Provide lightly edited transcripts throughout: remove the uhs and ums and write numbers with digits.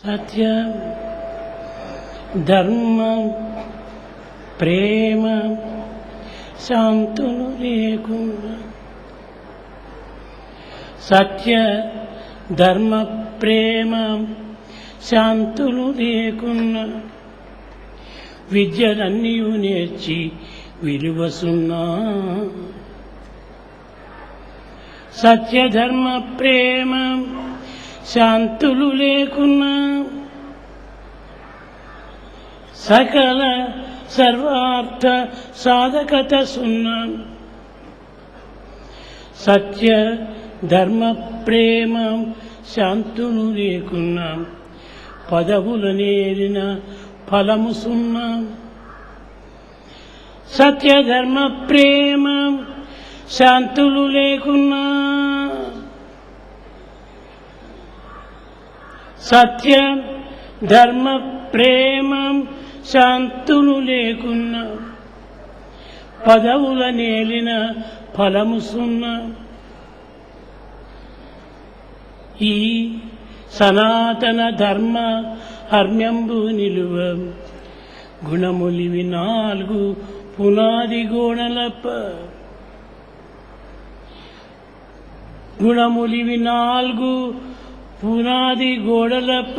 సత్య ధర్మ ప్రేమ శాంతులు లేకుండా, సత్య ధర్మ ప్రేమ శాంతులు లేకున్నా, విద్యలన్నీ నేర్చి విలువసున్నా. సత్య ధర్మ ప్రేమ శాంతులు లేకున్నా, సకల సర్వార్థ సాధకత సున్నా. సత్య ధర్మ ప్రేమ శాంతులు లేకున్నా, పదవుల నేరిన ఫలము సున్నా. సత్య ధర్మ ప్రేమ శాంతులు లేకున్నా, సత్య ధర్మ ప్రేమ శాంతులు లేకున్నా, పదవుల నేలిన ఫలము సున్నా. ఈ సనాతన ధర్మ హర్మ్యంబు నిలువ, గుణములివి 4 పునాది గోడలప. గుణములివి 4 పునాది గోడలప.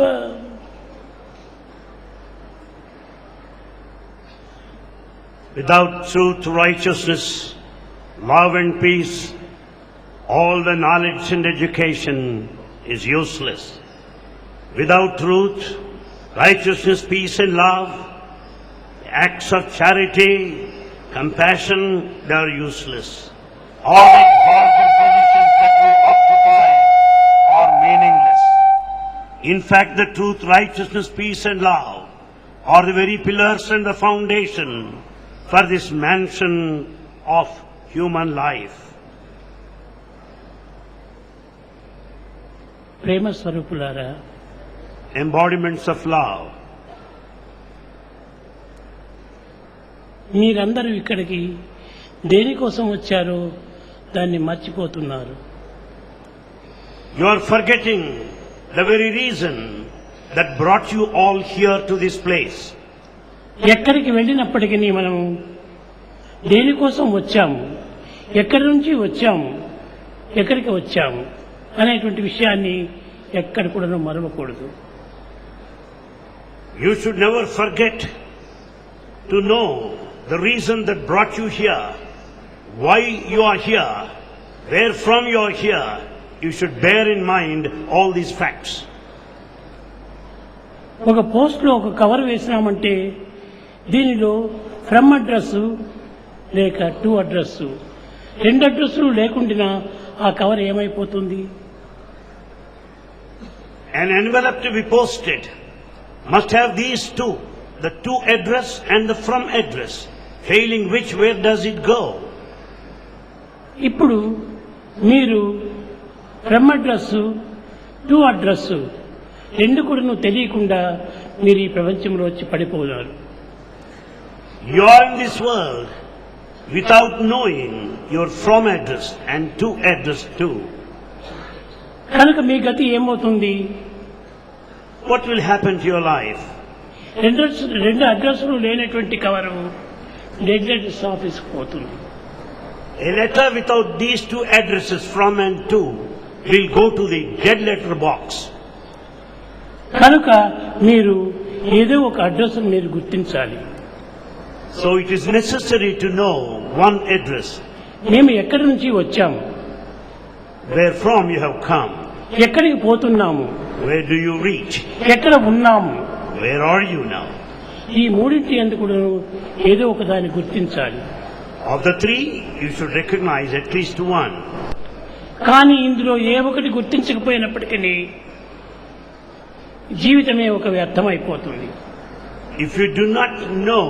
Without truth, righteousness, love and peace, all the knowledge and education is useless. Without truth, righteousness, peace and love, acts of charity, compassion, they are useless. All the exalted positions that we occupy are meaningless. In fact, the truth, righteousness, peace and love are the very pillars and the foundation for this mansion of human life. ప్రేమ స్వరూపులారా, Embodiments of love. మీరందరూ ఇక్కడికి దేనికోసం వచ్చారో దాన్ని మర్చిపోతున్నారు. You are forgetting the very reason that brought you all here to this place. ఎక్కడికి వెళ్ళినప్పటికీ మనము దేనికోసం వచ్చాము, ఎక్కడి నుంచి వచ్చాము, ఎక్కడికి వచ్చాము అనేటువంటి విషయాన్ని ఎక్కడ కూడా మరవకూడదు. You should never forget to know the reason that brought you here, why you are here, where from you are here. You should bear in mind all these facts. ఒక పోస్ట్లో ఒక కవర్ వేసినామంటే దీనిలో ఫ్రమ్ అడ్రస్ లేక to address, 2 అడ్రస్లు లేకుండా ఆ cover ఏమైపోతుంది? An envelope to be posted must have these two, the to address and the from address, failing which, where does it go? ఇప్పుడు మీరు ఫ్రమ్ అడ్రస్ టు అడ్రస్ 2 కూడా తెలియకుండా మీరు ఈ ప్రపంచంలో వచ్చి పడిపోయారు. You are in this world without knowing your from address and to address too. కనుక మీ గతి ఏమవుతుంది? What will happen to your life? 2 అడ్రస్లు లేనటువంటి కవరు డెడ్ లెటర్స్ ఆఫీస్కి పోతుంది. A letter without these 2 addresses, from and to, will go to the dead letter box. కనుక మీరు ఏదో ఒక అడ్రస్ మీరు గుర్తించాలి. So it is necessary to know one address. మేము ఎక్కడి నుంచి వచ్చాము, Where from you have come. ఎక్కడికి పోతున్నాము, Where do you reach? ఎక్కడ ఉన్నాము, Where are you now? ఈ మూడింటి ఎందుకు ఏదో ఒక దాన్ని గుర్తించాలి. Of the 3, you should recognize at least one. కానీ ఇందులో ఏ ఒకటి గుర్తించకపోయినప్పటికీ జీవితమే ఒక వ్యర్థమైపోతుంది. If you do not know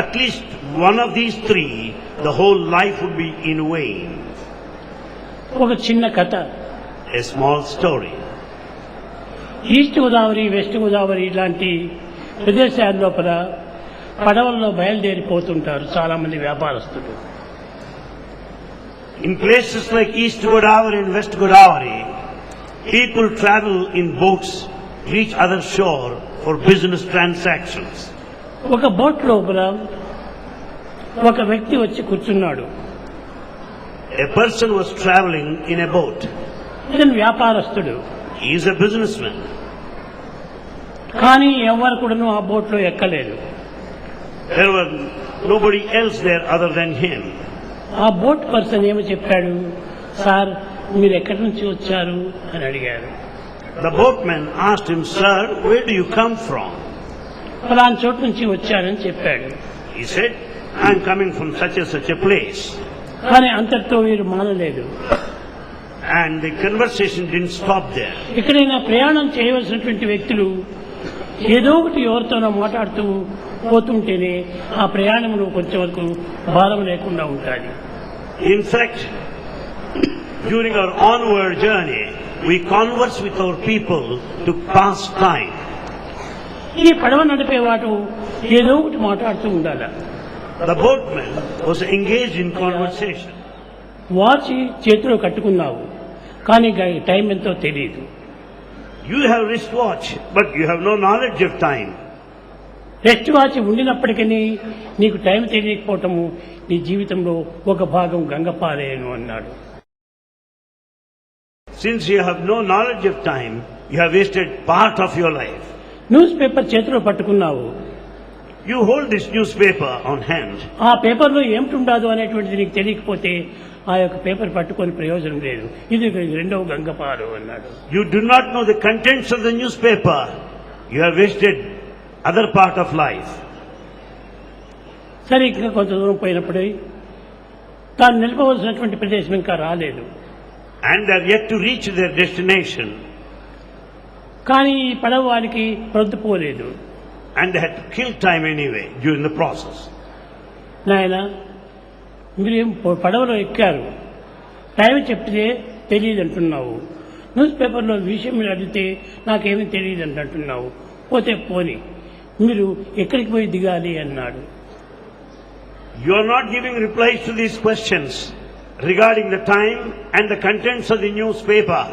at least one of these 3, the whole life would be in vain. ఒక చిన్న కథ. A small story. East Godavari, west Godavari ఇలాంటి ప్రదేశాల లోపల పడవల్లో బయలుదేరిపోతుంటారు చాలా మంది వ్యాపారస్తులు. In places like East Godavari and West Godavari, people travel in boats reach other shore for business transactions. ఒక బోట్ లోపల ఒక వ్యక్తి వచ్చి కూర్చున్నాడు. A person was traveling in a boat. ఇతను వ్యాపారస్తుడు. He is a businessman. కానీ ఎవరు కూడాను ఆ బోట్లో ఎక్కలేదు. There was nobody else there other than him. ఆ బోట్ పర్సన్ ఏమో చెప్పాడు, సార్ మీరు ఎక్కడి నుంచి వచ్చారు అని అడిగారు. The boatman asked him, sir, where do you come from? ఫలానా చోటు నుంచి వచ్చానని చెప్పాడు. He said, I am coming from such and such a place. కానీ అంతటితో వీరు మానలేదు. And the conversation didn't stop there. ఎక్కడైనా ప్రయాణం చేయవలసినటువంటి వ్యక్తులు ఏదో ఒకటి ఎవరితోనో మాట్లాడుతూ పోతుంటేనే ఆ ప్రయాణంలో కొంచెం వరకు భారం లేకుండా ఉంటుంది. In fact, during our onward journey, we converse with our people to pass time. ఈ పడవ నడిపేవాడు ఏదో ఒకటి మాట్లాడుతూ ఉండాలి. The boatman was engaged in conversation. Watch చేతిలో కట్టుకున్నావు, కానీ టైం ఎంతో తెలియదు. You have wristwatch, but you have no knowledge of time. Wrist watch ఉండినప్పటికీ నీకు టైం తెలియకపోవటము నీ జీవితంలో ఒక భాగం గంగపారేను అన్నాడు. Since you have no knowledge of time, you have wasted part of your life. News paper చేతిలో పట్టుకున్నావు. You hold this newspaper on hand. ఆ పేపర్లో ఏమిటుండదు అనేటువంటిది నీకు తెలియకపోతే ఆ యొక్క పేపర్ పట్టుకొని ప్రయోజనం లేదు. ఇది రెండవ గంగపారు అన్నాడు. You do not know the contents of the newspaper. You have wasted other part of life. సరే, ఇంకా కొంత దూరం పోయినప్పుడు తాను నిలపవలసినటువంటి ప్రదేశం ఇంకా రాలేదు. And they are yet to reach their destination. కానీ ఈ పడవ వారికి ప్రొద్దుపోలేదు. And they had to kill time anyway during the process. నాయన, మీరు పడవలో ఎక్కారు, టైం చెప్తే తెలియదు అంటున్నావు. న్యూస్ పేపర్లో విషయం మీరు అడిగితే నాకేమీ తెలియదు అంటున్నావు. పోతే పోని, మీరు ఎక్కడికి పోయి దిగాలి అన్నాడు. You are not giving replies to these questions regarding the time and the contents of the newspaper.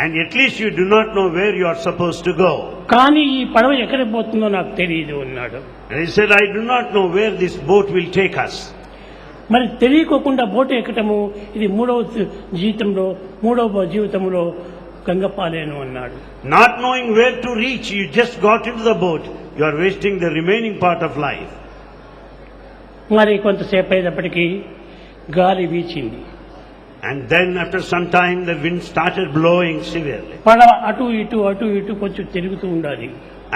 And at least you do not know where you are supposed to go. కానీ ఈ పడవ ఎక్కడికి పోతుందో నాకు తెలియదు అన్నాడు. And he said, I do not know where this boat will take us. మరి తెలియకోకుండా boat ఎక్కటము ఇది మూడవ జీవితంలో గంగపాలేను అన్నాడు. Not knowing where to reach, you just got into the boat. You are wasting the remaining part of life. మరి కొంతసేపు అయినప్పటికీ గాలి వీచింది. And then after some time the wind started blowing severely. పడవ అటు ఇటు కొంచెం తిరుగుతూ ఉండాలి.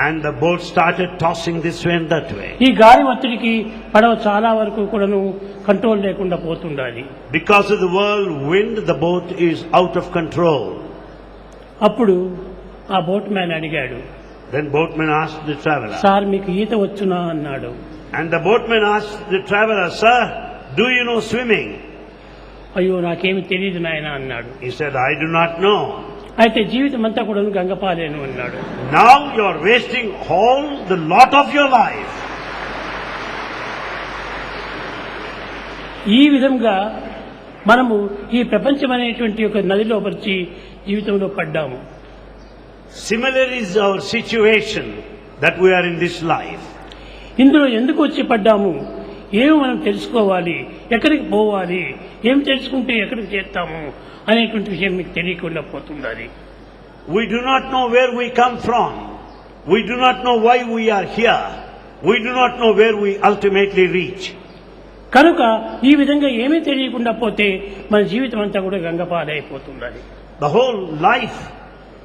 And the boat started tossing this way and that way. ఈ గాలి ఒత్తిడికి పడవ చాలా వరకు కూడాను కంట్రోల్ లేకుండా పోతుండాలి. Because of the whirlwind, the boat is out of control. అప్పుడు ఆ బోట్ మ్యాన్ అడిగాడు. Then boatman asked the traveler. Sir మీకు ఈత వచ్చునా అన్నాడు. And the boatman asked the traveler, sir, do you know swimming? అయ్యో నాకేమి తెలియదు నాయన అన్నాడు. He said, I do not know. అయితే జీవితం అంతా కూడా గంగపాలేను అన్నాడు. Now you are wasting all the lot of your life. ఈ విధంగా మనము ఈ ప్రపంచం అనేటువంటి ఒక నదిలో పరిచి జీవితంలో పడ్డాము. Similar is our situation that we are in this life. ఇందులో ఎందుకు వచ్చి పడ్డాము, ఏమి మనం తెలుసుకోవాలి, ఎక్కడికి పోవాలి, ఏమి తెలుసుకుంటే ఎక్కడికి చేస్తాము అనేటువంటి విషయం మీకు తెలియకుండా పోతుండాలి. We do not know where we come from. We do not know why we are here. We do not know where we ultimately reach. కనుక ఈ విధంగా ఏమీ తెలియకుండా పోతే మన జీవితం అంతా కూడా గంగపాలైపోతుండాలి. The whole life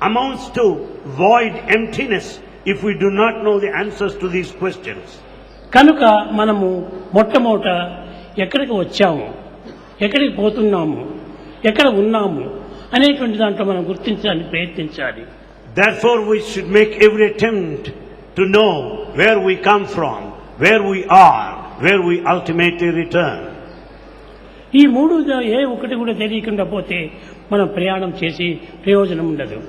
amounts to void emptiness if we do not know the answers to these questions. కనుక మనము మొట్టమొదట ఎక్కడికి వచ్చాము, ఎక్కడికి పోతున్నాము, ఎక్కడ ఉన్నాము అనేటువంటి దాంట్లో మనం గుర్తించడానికి ప్రయత్నించాలి. Therefore we should make every attempt to know where we come from, where we are, where we ultimately return. ఈ మూడు ఏ ఒకటి కూడా తెలియకుండా పోతే మనం ప్రయాణం చేసి ప్రయోజనం ఉండదు.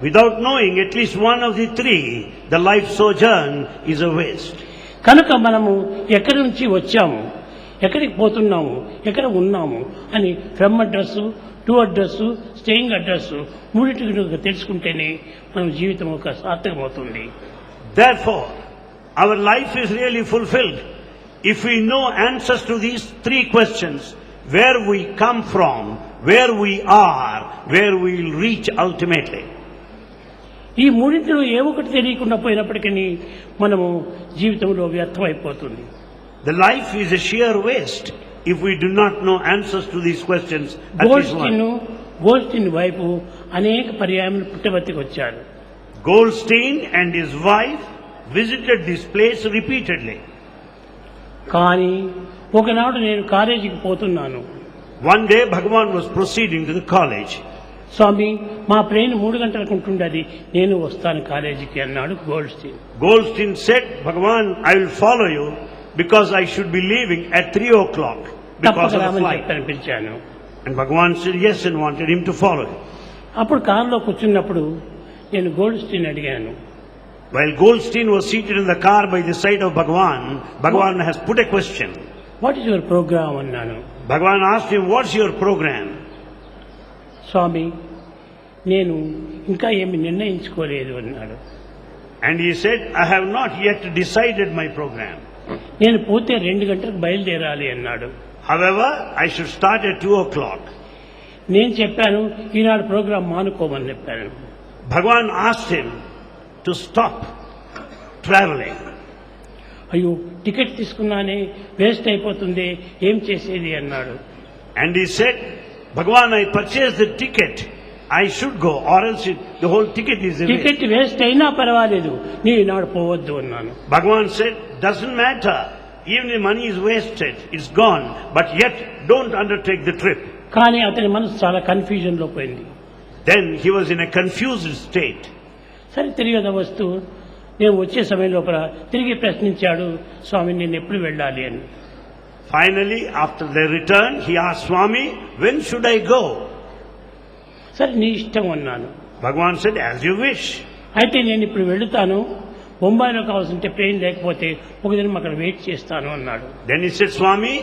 Without knowing at least one of the three, the life sojourn is a waste. కనుక మనము ఎక్కడి నుంచి వచ్చాము, ఎక్కడికి పోతున్నాము, ఎక్కడ ఉన్నాము అని from address, two address, staying address మూడింటిని తెలుసుకుంటేనే మన జీవితం ఒక సార్థకమవుతుంది. Therefore, our life is really fulfilled if we know answers to these three questions: where we come from, where we are, where we will reach ultimately. ఈ మూడింటిలో ఏ ఒకటి తెలియకుండా పోయినప్పటికీ మనము జీవితంలో వ్యర్థమైపోతుంది. The life is a sheer waste if we do not know answers to these questions. At least one. Goldstein వైపు అనేక పర్యాయములు పుట్టబర్తికి వచ్చారు. Goldstein and his wife visited this place repeatedly. కానీ ఒకనాడు నేను కాలేజీకి పోతున్నాను. One day Bhagavan was proceeding to the college. స్వామి, మా ప్లేన్ 3 గంటలకు ఉంటుండది, నేను వస్తాను కాలేజీకి అన్నాడు Goldstein. Goldstein said, Bhagavan, I will follow you because I should be leaving at 3 o'clock because of the flight. పిలిచాను. And Bhagavan said yes and wanted him to follow him. అప్పుడు కారులో కూర్చున్నప్పుడు నేను గోల్డ్స్టీన్ అడిగాను. While Goldstein was seated in the car by the side of Bhagavan, Bhagavan has put a question. What is your program అన్నాను. Bhagavan asked him, what's your program? స్వామి, నేను ఇంకా ఏమి నిర్ణయించుకోలేదు అన్నాడు. And he said, I have not yet decided my program. నేను పోతే 2 గంటలకు బయలుదేరాలి అన్నాడు. However, I should start at 2 o'clock. నేను చెప్పాను, ఈనాడు ప్రోగ్రాం మానుకోమని చెప్పాను. Bhagavan asked him to stop traveling. అయ్యో, టికెట్ తీసుకున్నానే, వేస్ట్ అయిపోతుంది, ఏం చేసేది అన్నాడు. And he said, Bhagavan, I purchased the ticket. I should go, or else the whole ticket is a waste. Ticket waste అయినా పర్వాలేదు, నీ ఈనాడు పోవద్దు అన్నాను. Bhagavan said, doesn't matter. Even the money is wasted, it's gone. But yet, don't undertake the trip. కానీ అతని మనసు చాలా confusion లో పోయింది. Then he was in a confused state. సరే, తిరిగి వస్తూ నేను వచ్చే సమయం లోపల తిరిగి ప్రశ్నించాడు, స్వామి నేను ఎప్పుడు వెళ్ళాలి అని. Finally, after their return, he asked Swami, when should I go? సరే, నీ ఇష్టం అన్నాను. Bhagavan said, as you wish. అయితే నేను ఇప్పుడు వెళుతాను, బొంబాయిలో కావాల్సింటే ట్రైన్ లేకపోతే ఒక దినం అక్కడ వెయిట్ చేస్తాను అన్నాడు. Then he said, Swami,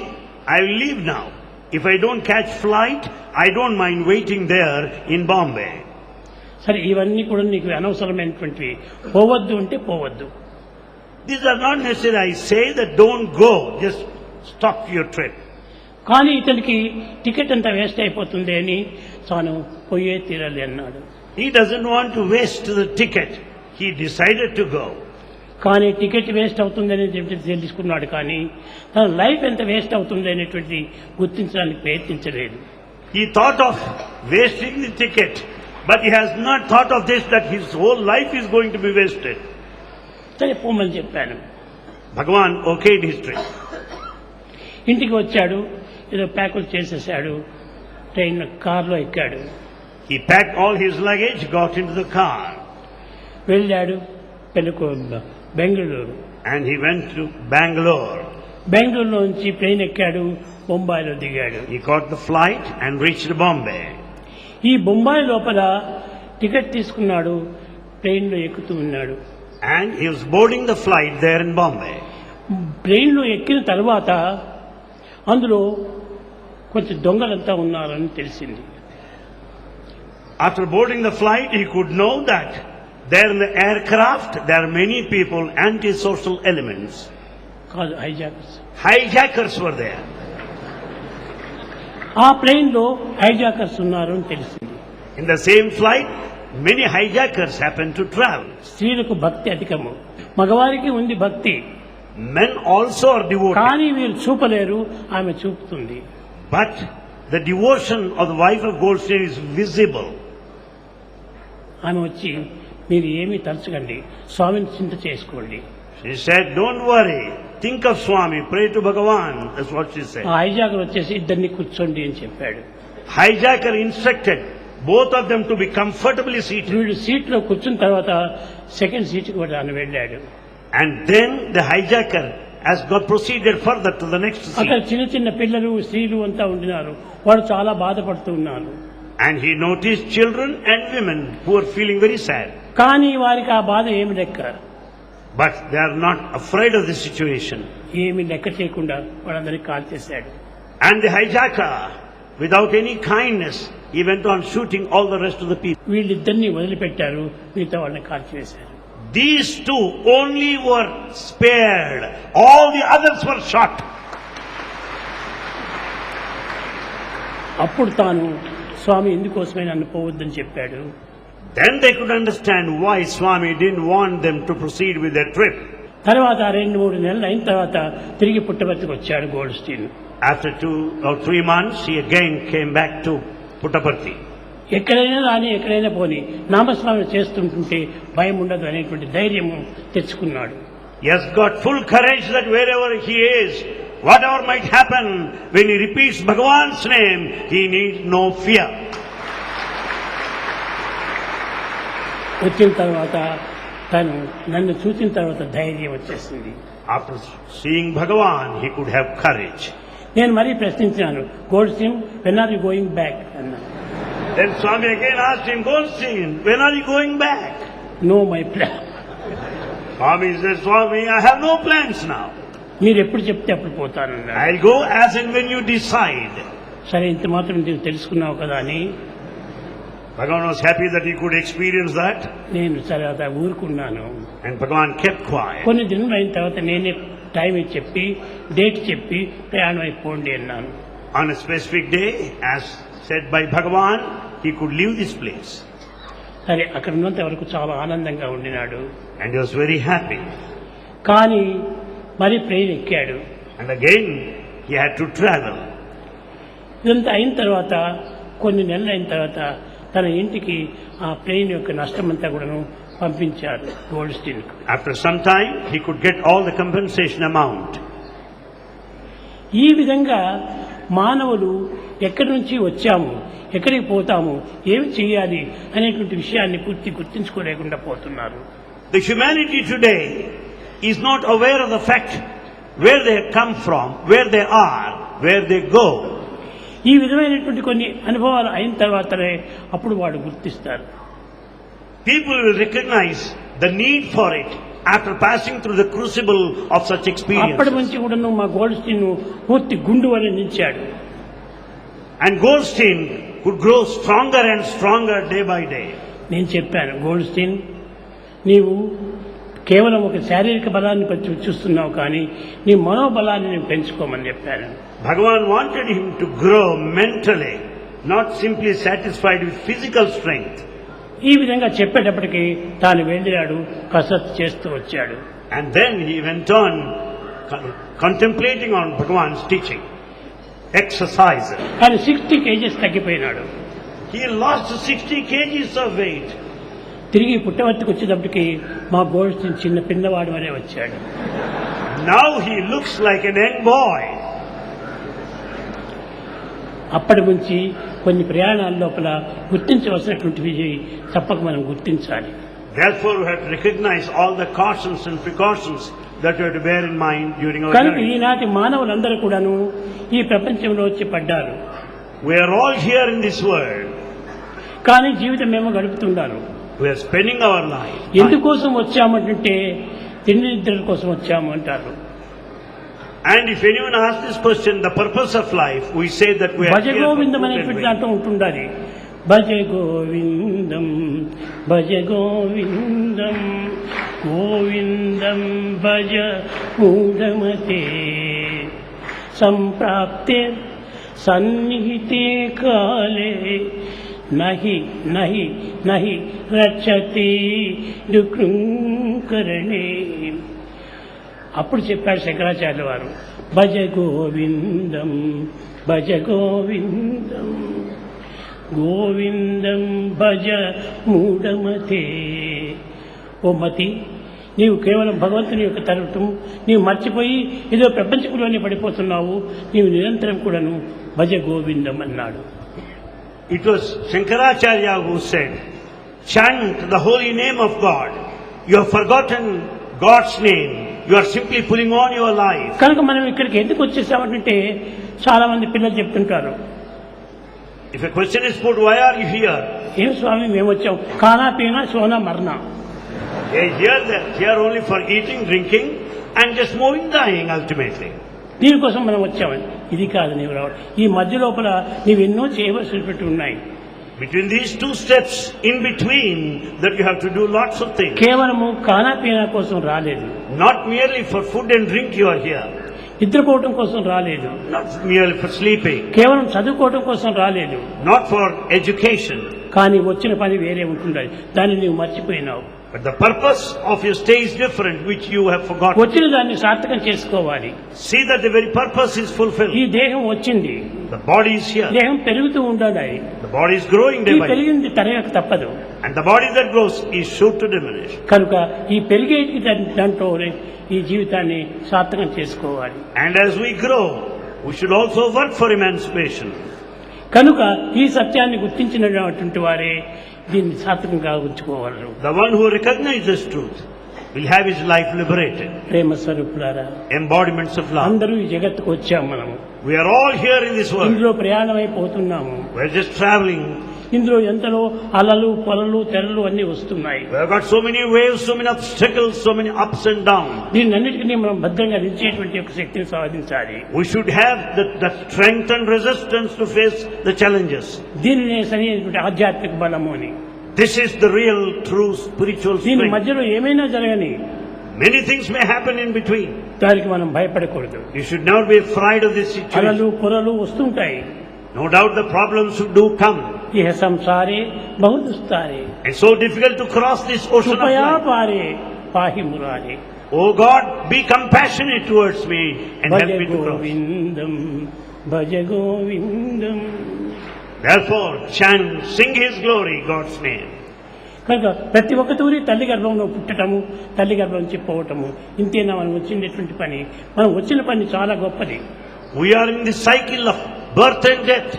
I will leave now. If I don't catch flight, I don't mind waiting there in Bombay. సరే, ఇవన్నీ కూడా నీకు అనవసరమైనటువంటివి, పోవద్దు అంటే పోవద్దు. These are not necessary. I say that don't go, just stop your trip. కానీ ఇతనికి ticket అంతా వేస్ట్ అయిపోతుంది అని తాను పోయే తీరాలి అన్నాడు. He doesn't want to waste the ticket. He decided to go. కానీ టికెట్ వేస్ట్ అవుతుందని తెలుసుకున్నాడు, కానీ తన లైఫ్ ఎంత వేస్ట్ అవుతుంది అనేటువంటి గుర్తించడానికి ప్రయత్నించలేదు. He thought of wasting the ticket, but he has not thought of this, that his whole life is going to be wasted. సరే, పోమని చెప్పాను. Bhagavan okayed his trip. ఇంటికి వచ్చాడు, ఏదో ప్యాకులు చేసేసాడు, ట్రైన్ కార్లో ఎక్కాడు. He packed all his luggage, got into the car. వెళ్ళాడు Bengaluru. And he went to Bangalore. బెంగళూరులో నుంచి ట్రైన్ ఎక్కాడు, బొంబాయిలో దిగాడు. He caught the flight and reached Bombay. ఈ బొంబాయి లోపల టికెట్ తీసుకున్నాడు, ట్రైన్లో ఎక్కుతూ ఉన్నాడు. And he was boarding the flight there in Bombay. ట్రైన్లో ఎక్కిన తర్వాత అందులో కొంచెం దొంగలంతా ఉన్నారని తెలిసింది. After boarding the flight, he could know that there in the aircraft there are many people, antisocial elements. కాదు, హైజాకర్స్. Hijackers were there. ఆ ప్లేన్లో హైజాకర్స్ ఉన్నారు అని తెలిసింది. In the same flight, many hijackers happened to travel. స్త్రీలకు భక్తి అధికము, మగవారికి ఉంది భక్తి. Men also are devoted. కానీ వీరు చూపలేరు, ఆమె చూపుతుంది. But the devotion of the wife of Goldstein is visible. ఆమె వచ్చి, మీరు ఏమీ తలుచుకండి, స్వామిని చింత చేసుకోండి. She said, don't worry, think of Swami, pray to Bhagavan. That's what she said. ఆ హైజాకర్ వచ్చేసి ఇద్దరిని కూర్చోండి అని చెప్పాడు. Hijacker instructed both of them to be comfortably seated. వీడు సీట్లో కూర్చున్న తర్వాత సెకండ్ సీట్కి కూడా ఆయన వెళ్ళాడు. And then the hijacker has got proceeded further to the next అక్కడ seat. చిన్న చిన్న పిల్లలు, స్త్రీలు అంతా ఉండినారు. వాడు చాలా బాధపడుతూ ఉన్నారు. And he noticed children and women who are feeling very sad. కానీ వారికి ఆ బాధ ఏమి లెక్క. But they are not afraid of the situation. ఏమి లెక్క చేయకుండా వాళ్ళందరినీ కాల్ చేశాడు. And the hijacker, Without any kindness, he went on shooting all the rest of the people. వీళ్ళిద్దరిని వదిలిపెట్టారు, మిగతా వాళ్ళని కాల్చివేశారు. These two only were spared. All the others were shot. అప్పుడు తాను స్వామి ఎందుకోసమే నన్ను పోవద్దని చెప్పాడు. Then they could understand why Swami didn't want them to proceed with their trip. తర్వాత 2-3 నెలలు అయిన తర్వాత తిరిగి పుట్టపర్తికి వచ్చాడు Goldstein. After 2 or 3 months, he again came back to Puttaparthi. ఎక్కడైనా రాని ఎక్కడైనా పోని నామస్మరణ చేస్తుంటుంటే భయం ఉండదు అనేటువంటి ధైర్యము తెచ్చుకున్నాడు. He has got full courage that wherever he is, whatever might happen, when he repeats Bhagavan's name, he needs no fear. వచ్చిన తర్వాత తను నన్ను చూసిన తర్వాత ధైర్యం వచ్చేసింది. After seeing Bhagavan, he could have courage. నేను మరీ ప్రశ్నించాను, Goldstein when are you going back అన్నాను. Then Swami again asked him, Goldstein, when are you going back? No my plan. Swami says, Swami, I have no plans now. మీరు ఎప్పుడు చెప్తే అప్పుడు పోతానన్నాడు. I'll go as and when you decide. సరే, ఇంత మాత్రం నువ్వు తెలుసుకున్నావు కదా అని Bhagavan was happy that he could experience that. నేను సరే అలా ఊరుకున్నాను. And Bhagavan kept quiet. కొన్ని దినాలు అయిన తర్వాత నేనే టైం చెప్పి డేట్ చెప్పి ప్రయాణం అయిపోండి అన్నాను. On a specific day, as said by Bhagavan, he could leave this place. సరే, అక్కడ ఉన్నంత వరకు చాలా ఆనందంగా ఉండినాడు. And he was very happy. కానీ మరి ప్లేన్ ఎక్కాడు. And again, he had to travel. ఇదంతా అయిన తర్వాత కొన్ని నెలలు అయిన తర్వాత తన ఇంటికి ఆ ప్లేన్ యొక్క నష్టమంతా కూడాను పంపించారు Goldstein. After some time, he could get all the compensation amount. ఈ విధంగా మానవులు ఎక్కడి నుంచి వచ్చాము, ఎక్కడికి పోతాము, ఏమి చేయాలి అనేటువంటి విషయాన్ని పూర్తి గుర్తించుకోలేకుండా పోతున్నారు. The humanity today is not aware of the fact where they come from, where they are, where they go. ఈ విధమైనటువంటి కొన్ని అనుభవాలు అయిన తర్వాతనే అప్పుడు వాడు గుర్తిస్తారు. People will recognize the need for it after passing through the crucible of such experiences. అప్పటి నుంచి కూడా మా గోల్డ్స్టీన్ పూర్తి గుండు వలె నిలిచాడు. And Goldstein could grow stronger and stronger day by day. నేను చెప్పాను, గోల్డ్స్టీన్, నీవు కేవలం ఒక శారీరక బలాన్ని చూస్తున్నావు, కానీ నీ మనోబలాన్ని నేను పెంచుకోమని చెప్పాను. Bhagavan wanted him to grow mentally, not simply satisfied with physical strength. ఈ విధంగా చెప్పేటప్పటికి తాను వెళ్ళాడు, కసరత్తు చేస్తూ వచ్చాడు. And then he went on contemplating on Bhagavan's teaching, exercises. కానీ 60 kgs తగ్గిపోయినాడు. He lost 60 kgs of weight. తిరిగి పుట్టవర్తికి వచ్చేటప్పటికి మా గోల్డ్స్టీన్ చిన్న పిల్లవాడు వలె వచ్చాడు. Now he looks like an young boy. అప్పటి నుంచి కొన్ని ప్రయాణాల లోపల గుర్తించవలసినటువంటివి తప్పక మనం గుర్తించాలి. Therefore we have to recognize all the cautions and precautions that we have to bear in mind during our కనుక journey. ఈనాటి మానవులందరూ కూడాను ఈ ప్రపంచంలో వచ్చి పడ్డారు. We are all here in this world. కానీ జీవితం ఏమో గడుపుతున్నారు. We are spending our life. ఎందుకోసం వచ్చామంటే తిండి నిద్రల కోసం వచ్చాము అంటారు. And if anyone asks this question, the purpose of life, we say that we are Bhaja here for Govindam food and అనేటువంటి drink. దాంట్లో ఉంటుండాలి. భజ గోవిందం భజ గోవిందం గోవిందం భజ మూఢమతే సంప్రాప్తే సన్నిహితే కాలే నహి నహి నహి రక్షతే దుఃఖకరణే. అప్పుడు చెప్పాడు శంకరాచార్యుల వారు, భజ గోవిందం భజ గోవిందం గోవిందం భజ మూఢమతే. ఓ మతి, నీవు కేవలం భగవంతుని యొక్క తరగటం నీవు మర్చిపోయి ఏదో ప్రపంచంలోనే పడిపోతున్నావు. నీవు నిరంతరం కూడాను భజ గోవిందం అన్నాడు. It was Shankaracharya who said, chant the holy name of God. You have forgotten God's name. You are simply pulling on your life. కనుక మనం ఇక్కడికి ఎందుకు వచ్చేసామంటే చాలా మంది పిల్లలు చెప్తుంటారు, If a question is put, why are you here? ఏం స్వామి మేము వచ్చాం, ఖానా పీనా Sona మర్నా. They are here only for eating, drinking and just moving, dying ultimately. దీనికోసం మనం వచ్చామని. ఇది కాదు నీవు రావడం. ఈ మధ్య లోపల నీవెన్నో చేయవలసినటువంటి ఉన్నాయి. Between these two steps, in between, that you have to do lots of things. కేవలము ఖానా పీనా కోసం రాలేదు. Not merely for food and drink you are here. నిద్రపోవటం కోసం రాలేదు. Not merely for sleeping. కేవలం చదువుకోవటం కోసం రాలేదు. Not for education. కానీ వచ్చిన పని వేరే ఉంటుండాలి. దాన్ని నీవు మర్చిపోయినావు. But the purpose of your stay is different, which you have forgotten. వచ్చిన దాన్ని సార్థకం చేసుకోవాలి. See that the very purpose is fulfilled. ఈ దేహం వచ్చింది. The body is here. దేహం పెరుగుతూ ఉండాలి. The body is growing day ఈ by day. పెరిగింది తరగక తప్పదు. And the body that grows is sure to diminish. కనుక ఈ పెరిగే దాంట్లో ఈ జీవితాన్ని సార్థకం చేసుకోవాలి. And as we grow, we should also work for emancipation. కనుక ఈ సత్యాన్ని గుర్తించినటువంటి వారే దీన్ని సార్థకంగా ఉంచుకోగలరు. The one who recognizes truth will have his life liberated. ప్రేమ స్వరూపులారా, Embodiments of love. అందరూ ఈ జగత్తుకు వచ్చాము. మనము We are all here in this world. ఇందులో ప్రయాణమైపోతున్నాము. We are just traveling. ఇందులో ఎంతలో అలలు పొలలు తెరలు అన్ని వస్తున్నాయి. We have got so many waves, so many obstacles, so many ups and downs. దీన్నన్నిటికీ మనం భద్రంగా నిలిచేటువంటి ఒక శక్తిని సాధించాలి. We should have the strength and resistance to face the challenges. దీనినే సరైనటువంటి ఆధ్యాత్మిక బలము అని. This is the real, true spiritual దీని strength. మధ్యలో ఏమైనా జరగని Many things may happen in between. దానికి మనం భయపడకూడదు. You should never be afraid of this situation. అలలు పొరలు వస్తుంటాయి. No doubt the problems do come. ఇహ సంసారే బహు దుస్తారే It's so difficult to cross this ocean of కృపయా life. పారే పాహి మురారే. Oh God, be compassionate towards me and Bhaja help me to cross. Govindam Bhaja Govindam. Therefore, chant, sing His glory, God's name. కనుక ప్రతి ఒక్క తూరి తల్లి గర్భంలో పుట్టటము, తల్లి గర్భం నుంచి పోవటము, ఇంతేనా మనం వచ్చినటువంటి పని. మనం వచ్చిన పని చాలా గొప్పది. We are in the cycle of birth and death.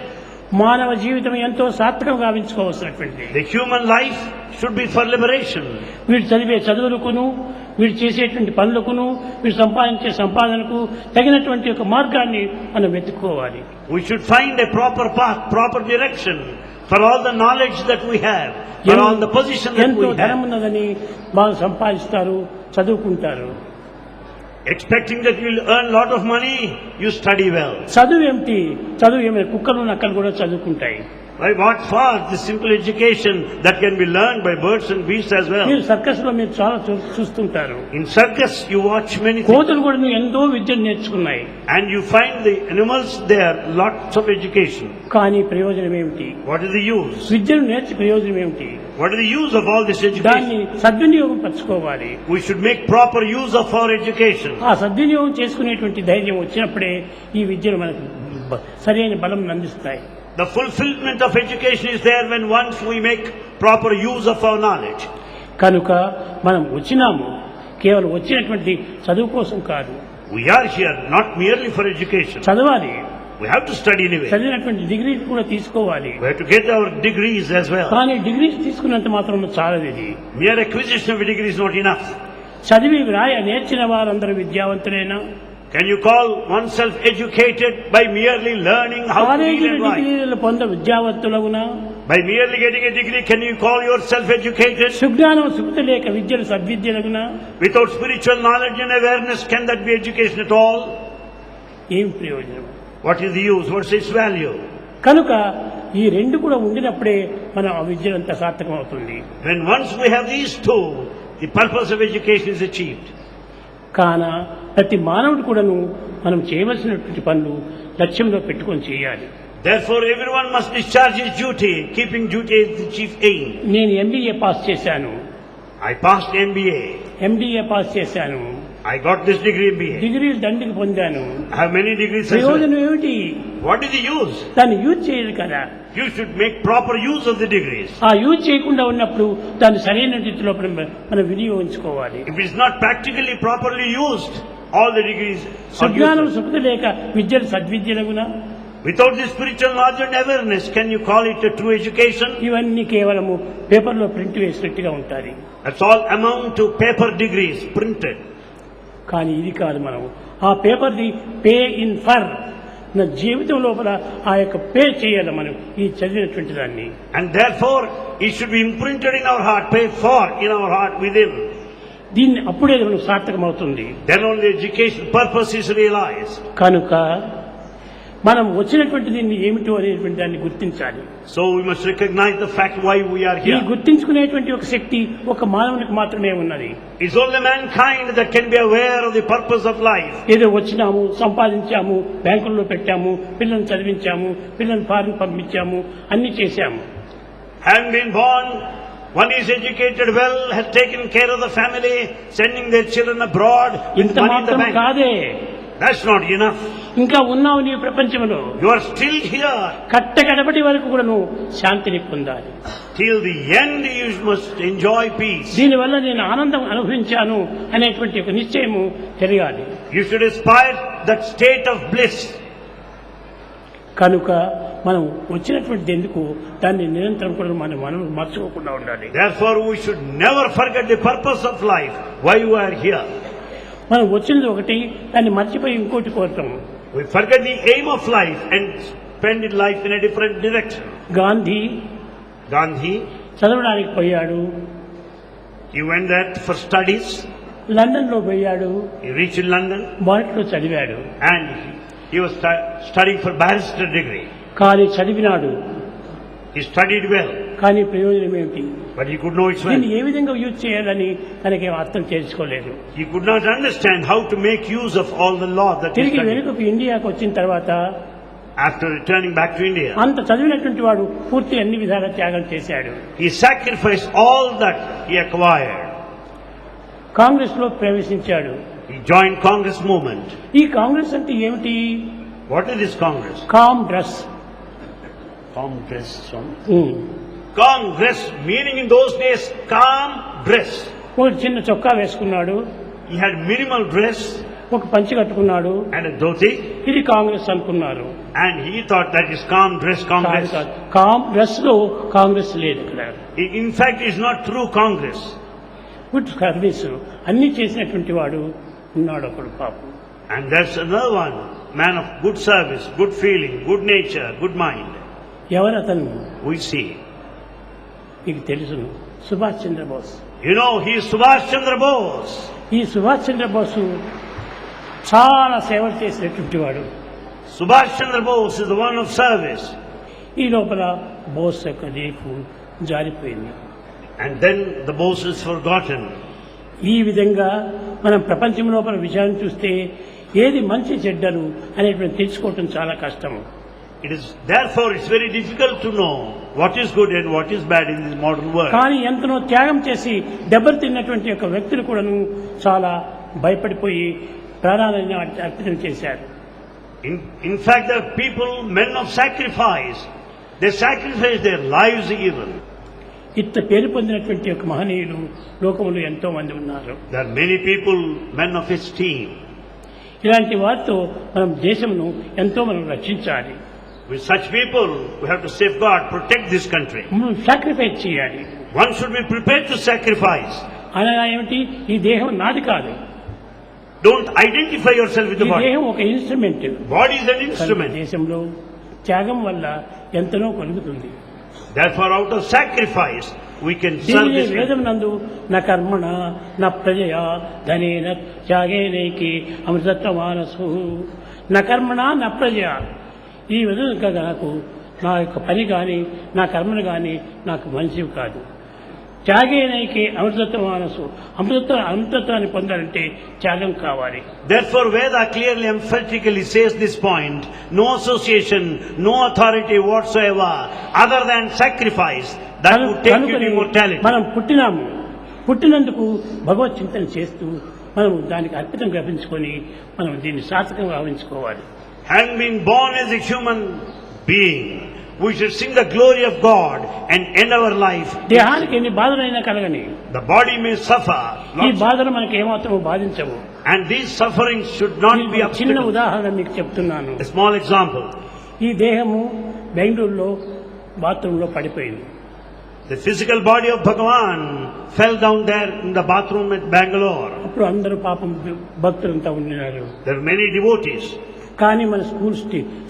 మానవ జీవితం ఎంతో సార్థకం గావించుకోవాల్సినటువంటిది. The human life should be for liberation. వీడు చదివే చదువులకును, వీడు చేసేటువంటి పనులకును, వీడు సంపాదించే సంపాదనకు తగినటువంటి ఒక మార్గాన్ని మనం వెతుక్కోవాలి. We should find a proper path, proper direction for all the knowledge that we have, for all the position that ఎంతో we ధనం have. ఉన్నదని బాగా సంపాదిస్తారు, చదువుకుంటారు. Expecting that you will earn a lot of money, you study well. చదువు ఏమిటి? చదువు ఏమైనా కుక్కలు నక్కలు కూడా చదువుకుంటాయి. By what for? The simple education that can be learned by birds and beasts as well. మీరు సర్కస్ లో మీరు చాలా చూస్తుంటారు. In circus, you watch many things. కోతులు కూడా ఎంతో విద్యను నేర్చుకున్నాయి. And you find the animals there, lots of education. కానీ ప్రయోజనం ఏమిటి? What is the use? విద్యను నేర్చి ప్రయోజనం ఏమిటి? What is the use of all this దాన్ని education? సద్వినియోగం పరచుకోవాలి. We should make proper use of our education. ఆ సద్వినియోగం చేసుకునేటువంటి ధైర్యం వచ్చినప్పుడే ఈ విద్యను మనకు సరైన బలం అందిస్తాయి. The fulfillment of education is there when once we make proper use of our knowledge. కనుక మనం వచ్చినాము కేవలం వచ్చినటువంటి చదువు కోసం కాదు. We are here not merely for education. చదవాలి. We have to study anyway. చదివినటువంటి డిగ్రీ కూడా తీసుకోవాలి. We have to get our degrees as well. కానీ డిగ్రీస్ తీసుకున్నంత మాత్రం చాలదు. ఇది Mere acquisition of a degree is not enough. చదివి నేర్చిన వారందరూ విద్యావంతులైనా Can you call oneself educated by merely learning how to read కాలేజీల and write? డిగ్రీలు పొంద విద్యావంతులగునా By merely getting a degree, can you call yourself educated? సుజ్ఞానం సుఖత లేక విద్యలు సద్విద్యలగునా Without spiritual knowledge and awareness, can that be education at all? ఏం ప్రయోజనం? What is the use? What's its value? కనుక ఈ రెండు కూడా ఉండినప్పుడే మనం ఆ విద్యలంతా సార్థకం అవుతుంది. When once we have these two, the purpose of education is achieved. కాన ప్రతి మానవుడు కూడాను మనం చేయవలసినటువంటి పనులు లక్ష్యంలో పెట్టుకొని చేయాలి. Therefore, everyone must discharge his duty, keeping duty as the chief aim. నేను ఎంబీఏ పాస్ చేశాను, I passed MBA. MBA pass చేశాను, I got this degree MBA. డిగ్రీలు దండికి పొందాను. I have many degrees as well. ప్రయోజనం ఏమిటి? What is the use? దాన్ని use చేయదు కదా. You should make proper use of the degrees. ఆ యూజ్ చేయకుండా ఉన్నప్పుడు దాన్ని సరైన రీతిలో మనం వినియోగించుకోవాలి. If it is not practically properly used, all the degrees are సుజ్ఞానం useless. సుఖత లేక విద్యలు సద్విద్యలగునా Without this spiritual knowledge and awareness, can you call it a true education? ఇవన్నీ కేవలము పేపర్లో ప్రింట్ వేసినట్టుగా ఉంటాయి. That's all amount to paper degrees printed. కానీ ఇది కాదు. మనం ఆ పేపర్ది పే ఇన్ ఫర్ నా జీవితం లోపల ఆ యొక్క పే చేయాలి మనం ఈ చదివినటువంటి దాన్ని. And therefore, it should be imprinted in our heart, paid for in our heart within. దీన్ని అప్పుడే మనకు సార్థకం అవుతుంది. Then only education purpose is realized. కనుక మనం వచ్చినటువంటి దీన్ని ఏమిటో అనేటువంటి దాన్ని గుర్తించాలి. So we must recognize the fact why we are ఈ here. గుర్తించుకునేటువంటి ఒక శక్తి ఒక మానవునికి మాత్రమే ఉన్నది. It's only mankind that can be aware of the purpose of life. ఏదో వచ్చినాము, సంపాదించాము, బ్యాంకుల్లో పెట్టాము, పిల్లల్ని చదివించాము, పిల్లల్ని ఫారెన్ పంపించాము, అన్ని చేశాము. Having been born, one is educated well, has taken care of the family, sending their children abroad with ఇంత money in the మాత్రం bank. కాదే, That's not enough. ఇంకా ఉన్నావు నీ ప్రపంచంలో. You are still here. కట్టకడపటి వరకు కూడా నువ్వు శాంతిని పొందాలి. Till the end you must enjoy peace. దీనివల్ల నేను ఆనందం అనుభవించాను అనేటువంటి ఒక నిశ్చయము తెలియాలి. You should aspire that state of bliss. కనుక మనం వచ్చినటువంటి ఎందుకు దాన్ని నిరంతరం కూడా మనం మర్చిపోకుండా ఉండాలి. Therefore we should never forget the purpose of life, why you are here. మనం వచ్చినది ఒకటి, దాన్ని మర్చిపోయి ఇంకోటి కోరుతాము. We forget the aim of life and spend life in a different direction. Gandhi, చదవడానికి పోయాడు, he went there for studies. London లో పోయాడు, He reached in London బారిట్లో చదివాడు. and he was studying for barrister degree. కానీ చదివినాడు, He studied well, కానీ ప్రయోజనం ఏమిటి? but he could know its దీన్ని well. ఏ విధంగా యూజ్ చేయాలని తనకేం అర్థం చేసుకోలేదు. He could not understand how to make use of all the law that he తిరిగి studied. వెనుకకు ఇండియాకు వచ్చిన తర్వాత After returning back to India, అంత చదివినటువంటి వాడు పూర్తి అన్ని విధాల త్యాగం చేశాడు. he sacrificed all that he acquired. Congress లో ప్రవేశించాడు. He joined Congress movement. ఈ కాంగ్రెస్ అంటే ఏమిటి? What is this Congress? Calm dress. Congress. Congress meaning in those days calm dress. ఒక చిన్న చొక్కా వేసుకున్నాడు, He had minimal dress ఒక పంచి కట్టుకున్నాడు, and a dhoti, ఇది కాంగ్రెస్ అనుకున్నారు. and he thought that is calm dress Congress. Calm dress లో కాంగ్రెస్ లేదు ఇక్కడ. In fact, it is not true Congress. Good service అన్ని చేసినటువంటి వాడు ఉన్నాడు ఒకడు పాపం. And there's another one, man of good service, good feeling, good nature, good mind. ఎవరు అతను? We see. మీకు తెలుసును, Subhash Chandrabose. You know, he is Subhash Chandra Bose. ఈ సుభాష్ చంద్రబోసు చాలా సేవలు చేసినటువంటి వాడు. Subhash Chandra Bose is the one of service. ఈ లోపల బోస్ యొక్క రేపు జారిపోయింది. And then the Bose is forgotten. ఈ విధంగా మనం ప్రపంచం లోపల విషయాన్ని చూస్తే ఏది మంచి చెడ్డలు అనేటువంటి తెలుసుకోవటం చాలా కష్టం. Therefore it's very difficult to know what is good and what is bad in this modern world. కానీ ఎంతనో త్యాగం చేసి దెబ్బలు తిన్నటువంటి యొక్క వ్యక్తులు కూడాను చాలా భయపడిపోయి ప్రాణాలను అర్పణం చేశారు. In fact, there are people, men of sacrifice. They sacrifice their lives even. ఇంత పేరు పొందినటువంటి యొక్క మహనీయులు లోకంలో ఎంతో మంది ఉన్నారు. There are many people, men of esteem. ఇలాంటి వారితో మనం దేశంను ఎంతో మనం రక్షించాలి. With such people, we have to safeguard, protect this country. మనం సాక్రిఫైస్ చేయాలి. One should be prepared to sacrifice. అనగా ఏమిటి? ఈ దేహం నాది కాదు. Don't identify yourself with ఈ the body. దేహం ఒక instrument. Body is an instrument. దేశంలో త్యాగం వల్ల ఎంతనో కలుగుతుంది. Therefore, out of sacrifice, we can serve this country. వేదం నందు నా కర్మణ నా ప్రజయా ధనేన త్యాగేనైకి అమృతత్వ మానసు నా కర్మణ నా ప్రజయా. ఈ విధంగా నాకు నా యొక్క పని కానీ నా కర్మను కానీ నాకు మంచివి కాదు. త్యాగేనైకి అమృతత్వ మానసు అమృతత్వాన్ని పొందాలంటే త్యాగం కావాలి. Therefore, Veda clearly emphatically says this point: no association, no authority whatsoever, other than sacrifice that would take you to immortality. మనం పుట్టినందుకు భగవత్ చింతన చేస్తూ మనం దానికి అర్పితం గ్రహించుకొని మనం దీన్ని సార్థకంగా భావించుకోవాలి. Having been born as a human being, we should sing the glory of God and end our life. దేహానికి ఎన్ని బాధలైనా కలగని, The body may suffer, ఈ బాధలు మనకి ఏమాత్రం బాధించవు. and these sufferings should not be చిన్న obstacles. ఉదాహరణ మీకు చెప్తున్నాను. A small example: ఈ దేహము బెంగళూరులో బాత్రూంలో పడిపోయింది. the physical body of Bhagavan fell down there in the bathroom at Bangalore. అప్పుడు అందరూ పాపం భక్తులంతా ఉండినారు. There are many devotees. కానీ మన స్కూల్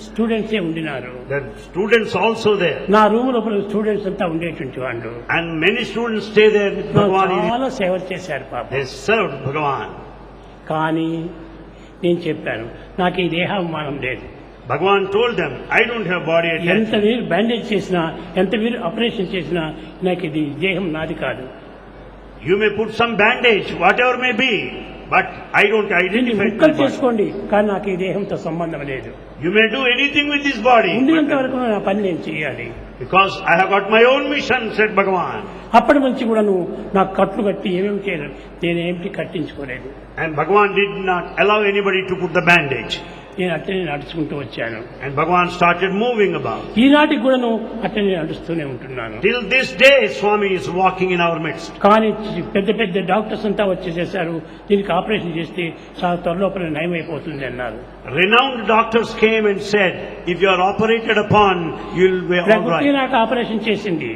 స్టూడెంట్సే ఉండినారు. There are students also there. నా రూమ్ లోపల స్టూడెంట్స్ అంతా ఉండేటువంటి వాళ్ళు. And many students stay there with Bhagavan. చాలా సేవ చేశారు పాపం. They served Bhagavan. కానీ నేను చెప్పాను, నాకు ఈ దేహాభిమానం లేదు. Bhagavan told them, I don't have body ఎంత attachment. వీరు బ్యాండేజ్ చేసినా, ఎంత వీరు ఆపరేషన్ చేసినా నాకు ఇది దేహం నాది కాదు. You may put some bandage, whatever may be, but I don't దీన్ని identify ముక్కలు my body. చేసుకోండి, కానీ నాకు ఈ దేహంతో సంబంధం లేదు. You may do anything with this body, ఉండినంత but- వరకు నా పని నేను చేయాలి. because I have got my own mission, said Bhagavan. అప్పటి నుంచి కూడా నువ్వు నాకు కట్లు కట్టి ఏమేమి చేయలేదు, నేనేమిటి కట్టించుకోలేదు. And Bhagavan did not allow anybody to put the bandage. నేను అట్టనే నడుచుకుంటూ వచ్చాను. And Bhagavan started moving about. ఈనాటికి కూడా నువ్వు అట్టనే నడుస్తూనే ఉంటున్నాను. Till this day, Swami is walking in our midst. కానీ పెద్ద పెద్ద డాక్టర్స్ అంతా వచ్చేసేసారు, దీనికి ఆపరేషన్ చేస్తే చాలా త్వరలోపల నయమైపోతుంది అన్నారు. Renowned doctors came and said, if you are operated upon, you will be all ప్రకృతి right. నాకు ఆపరేషన్ చేసింది,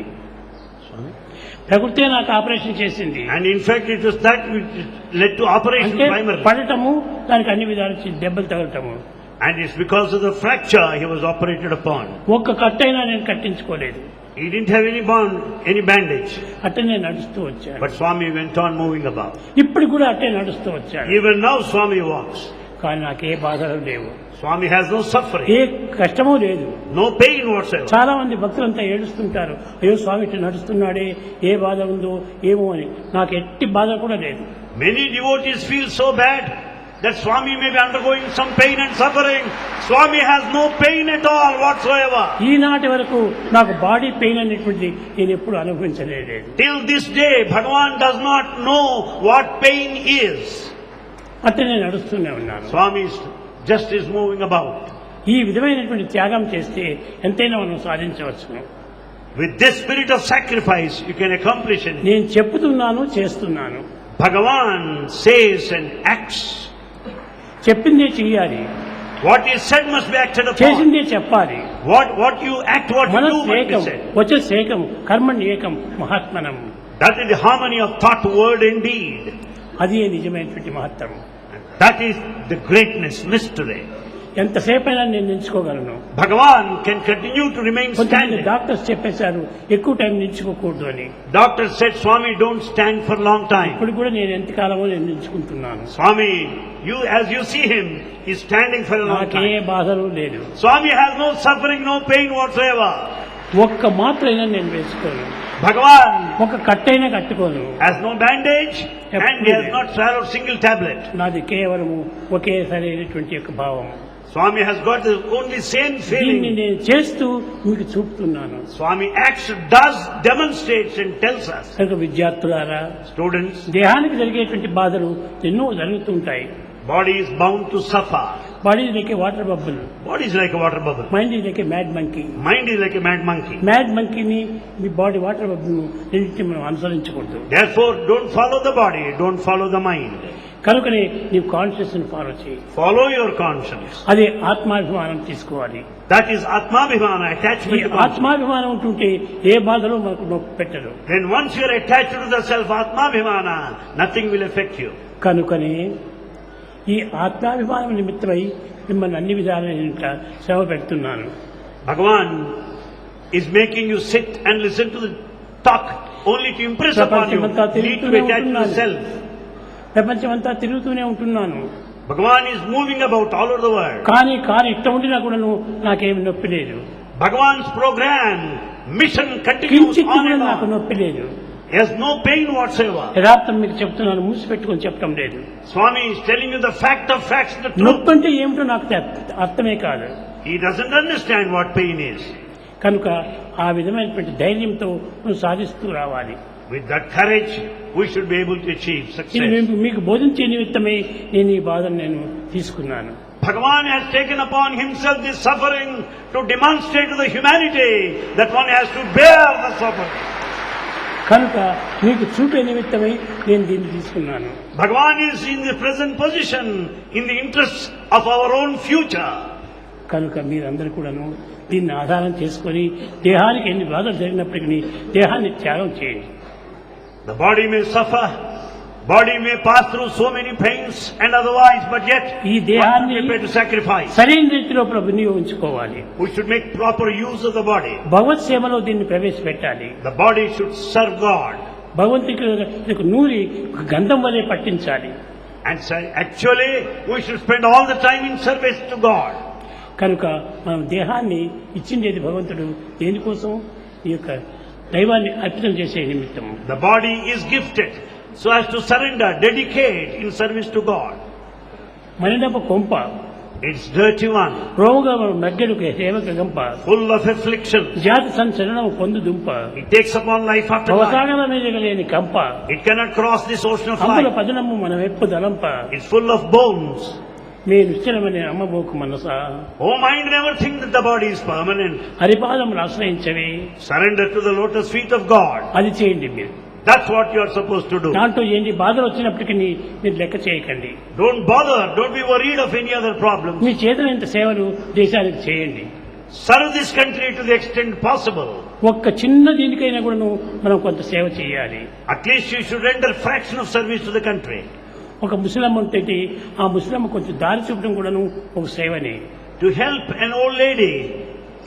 ప్రకృతి నాకు ఆపరేషన్ చేసింది. And in fact, it was that which led to operation అంటే primarily. పడటము, దానికి అన్ని విధాలు దెబ్బలు తగలటము. And it's because of the fracture he was operated upon. ఒక్క కట్టైనా నేను కట్టించుకోలేదు. He didn't have any bond, any bandage. అట్టనే నడుస్తూ వచ్చాను. But Swami went on moving about. ఇప్పుడు కూడా అట్టే నడుస్తూ వచ్చాను. Even now Swami walks. కానీ నాకే బాధలు లేవు, Swami has no suffering, ఏ కష్టమూ లేదు. no pain whatsoever. చాలా మంది భక్తులంతా ఏడుస్తుంటారు, అయ్యో స్వామి ఇట్లా నడుస్తున్నాడే, ఏ బాధ ఉందో ఏమో అని. నాకు ఎట్టి బాధ కూడా లేదు. Many devotees feel so bad that Swami may be undergoing some pain and suffering. Swami has no pain at all whatsoever. ఈనాటి వరకు నాకు బాడీ పెయిన్ అనేటువంటిది నేను ఎప్పుడు అనుభవించలేదు. Till this day, Bhagavan does not know what pain is. అట్టే నేను నడుస్తూనే ఉన్నాను. Swami just is moving about. ఈ విధమైనటువంటి త్యాగం చేస్తే ఎంతైనా మనం సాధించవచ్చు. With this spirit of sacrifice, you can accomplish anything. నేను చెప్తున్నాను, చేస్తున్నాను. Bhagavan says and acts. చెప్పిందే చెయ్యాలి, What is said must be acted upon. చేసిందే చెప్పాలి. What you act, what you do మనస్ must be ఏకం, said. వచ్చేసి ఏకం, కర్మణ్ ఏకం, మహాత్మనం. That is the harmony of thought, word and deed. అది నిజమైనటువంటి మహత్వం. That is the greatness, mystery. ఎంతసేపైనా నేను నిలుచుకోగలను. Bhagavan can continue to remain కొంతమంది standing. డాక్టర్స్ చెప్పేశారు ఎక్కువ టైం నిలుచుకోకూడదు అని. Doctor said, Swami, don't stand for long time. ఇప్పుడు కూడా నేను ఎంతకాలమో నేను నిలుచుకుంటున్నాను. Swami, as you see him, he's standing for a long నాకే time. బాధలు లేదు. Swami has no suffering, no pain whatsoever. ఒక్క మాత్రైనా నేను వేసుకోను, Bhagavan ఒక కట్టైనా కట్టుకోను. has no bandage and he has not swallowed single tablet. నాది కేవలము ఒకే సరైనటువంటి యొక్క భావం. Swami has got the only same దీన్ని feeling. నేను చేస్తూ మీకు చూపుతున్నాను. Swami acts, does, demonstrates and tells us. కనుక విద్యార్థులారా, Students, దేహానికి జరిగేటువంటి బాధలు ఎన్నో జరుగుతుంటాయి. body is bound to suffer. Body like water bubble, Body is like a water bubble. Mind is like mad monkey. Mind is like a mad monkey. Mad మంకీని, మీ body water bubble రెండింటిని మనం అనుసరించకూడదు. Therefore, don't follow the body, don't follow the mind. కనుకనే నీవు conscious follow చేయి. Follow your conscience. అదే ఆత్మాభిమానం తీసుకోవాలి. That is Atmabhimana, ఈ attachment to conscience. ఆత్మాభిమానం ఉంటుంటే ఏ బాధలు మనకు నొప్పి పెట్టరు. Then once you are attached to the self Atmabhimana, nothing will affect you. కనుకనే ఈ ఆత్మాభిమానం నిమిత్తమై మిమ్మల్ని అన్ని విధాలైన శ్రమ పెడుతున్నాను. Bhagavan is making you sit and listen to the talk only to impress upon you, ప్రపంచమంతా need to తిరుగుతూనే be attached to the ఉంటున్నాను. self. ప్రపంచమంతా తిరుగుతూనే ఉంటున్నాను. Bhagavan is moving about all over the world. కానీ ఇట్ట ఉండినా కూడా నాకేమి నొప్పి లేదు. Bhagavan's program, mission continues కించిత్ on కూడా and నాకు on. నొప్పి లేదు. He has no pain whatsoever. యథార్థం మీకు చెప్తున్నాను, మూసిపెట్టుకొని చెప్పడం లేదు. Swami is telling you the fact of facts, the truth. నొప్పి అంటే ఏమిటో నాకు అర్థమే కాదు. He doesn't understand what pain is. కనుక ఆ విధమైనటువంటి ధైర్యంతో నువ్వు సాధిస్తూ రావాలి. With that courage, we should be able to achieve ఇది success. మీకు బోధించే నిమిత్తమై నేను ఈ బాధను నేను తీసుకున్నాను. Bhagavan has taken upon himself this suffering to demonstrate to the humanity that one has to bear the suffering. కనుక మీకు చూపే నిమిత్తమై నేను దీన్ని తీసుకున్నాను. Bhagavan is in the present position in the interest of our own future. కనుక మీరందరూ కూడాను దీన్ని ఆధారం చేసుకొని దేహానికి ఎన్ని బాధలు జరిగినప్పటికీ దేహాన్ని త్యాగం చేయండి. The body may suffer, body may pass through so many pains and otherwise, but yet ఈ one దేహాన్ని should prepare to sacrifice. సరైన రీతిలో వినియోగించుకోవాలి. We should make proper use of the body. భగవత్ సేవలో దీన్ని ప్రవేశపెట్టాలి. The body should serve God. భగవంతుడికి నూరి గంధం వలె పట్టించాలి. And so actually, we should spend all the time in service to God. కనుక మనం దేహాన్ని ఇచ్చిండేది భగవంతుడు దేనికోసం? ఈ యొక్క దైవాన్ని అర్పితం చేసే నిమిత్తం. The body is gifted so as to surrender, dedicate in service to God. మనిడప కొంప, It's dirty one, రోగ మగ్గడుకు సేవక గంప, full of affliction. జాతి సంచలనం పొందు దుంప, It takes upon life after life. అవసాగల మీదగలేని కంప, It cannot cross this ocean of అమ్ముల life. పదనము మన వెప్పు దలంప, It's full of bones. Me నిశ్చలమనే అమ్మబోకు Manasa, Oh mind, never think that the body is permanent. హరిపాదములు ఆశ్రయించవే, Surrender to the lotus feet of God. అది చేయండి మీరు. That's what you are supposed to do. దాంట్లో ఏంటి బాధలు వచ్చినప్పటికీ మీరు లెక్క చేయకండి. Don't bother, don't be worried of any other problems. మీ చేతనంత సేవలు దేశానికి చేయండి. Serve this country to the extent possible. ఒక్క చిన్న దీనికైనా కూడా మనం కొంత సేవ చేయాలి. At least you should render fraction of service to the country. ఒక ముసలమ్మ ఉంటే ఆ ముసలమ్మ కొంచెం దారి చూపడం కూడాను ఒక సేవనే. To help an old lady